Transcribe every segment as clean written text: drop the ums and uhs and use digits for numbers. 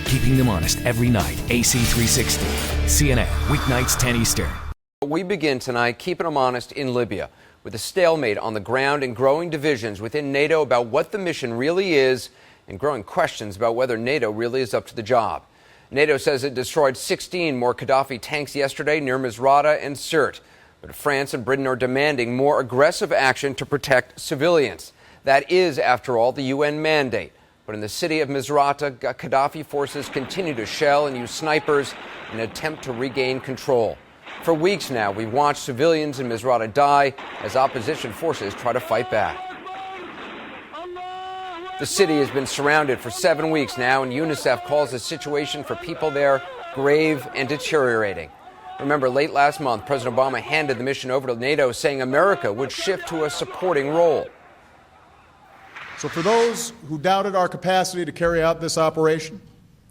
Keeping them honest every night. AC 360. CNN, weeknights 10 Eastern. We begin tonight keeping them honest in Libya, with a stalemate on the ground and growing divisions within NATO about what the mission really is and growing questions about whether NATO really is up to the job. NATO says it destroyed 16 more Gaddafi tanks yesterday near Misrata and Sirte. But France and Britain are demanding more aggressive action to protect civilians. That is, after all, the UN mandate. But in the city of Misrata, Gaddafi forces continue to shell and use snipers in an attempt to regain control. For weeks now, we've watched civilians in Misrata die as opposition forces try to fight back. The city has been surrounded for 7 weeks now, and UNICEF calls the situation for people there grave and deteriorating. Remember, late last month, President Obama handed the mission over to NATO, saying America would shift to a supporting role. So for those who doubted our capacity to carry out this operation,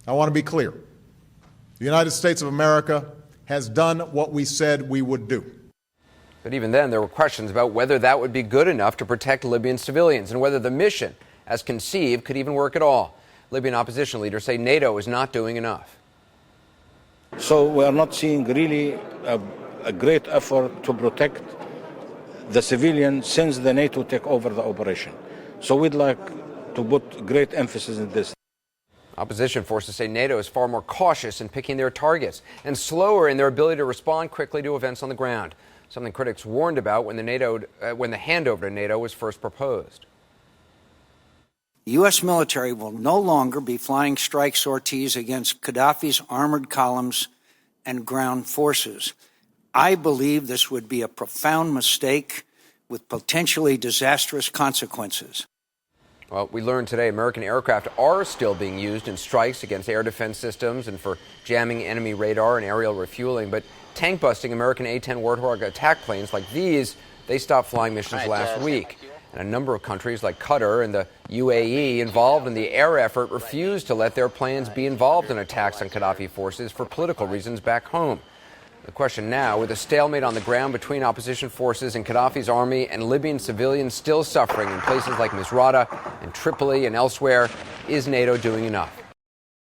I want to be clear. The United States of America has done what we said we would do. But even then, there were questions about whether that would be good enough to protect Libyan civilians and whether the mission, as conceived, could even work at all. Libyan opposition leaders say NATO is not doing enough. So we are not seeing really a great effort to protect the civilians since the NATO took over the operation. So we'd like to put great emphasis in this. Opposition forces say NATO is far more cautious in picking their targets and slower in their ability to respond quickly to events on the ground, something critics warned about when the handover to NATO was first proposed. The U.S. military will no longer be flying strike sorties against Gaddafi's armored columns and ground forces. I believe this would be a profound mistake with potentially disastrous consequences. Well, we learned today American aircraft are still being used in strikes against air defense systems and for jamming enemy radar and aerial refueling. But tank busting American A-10 Warthog attack planes like these, they stopped flying missions last week. And a number of countries like Qatar and the UAE involved in the air effort refused to let their planes be involved in attacks on Gaddafi forces for political reasons back home. The question now, with a stalemate on the ground between opposition forces and Gaddafi's army and Libyan civilians still suffering in places like Misrata and Tripoli and elsewhere, is NATO doing enough?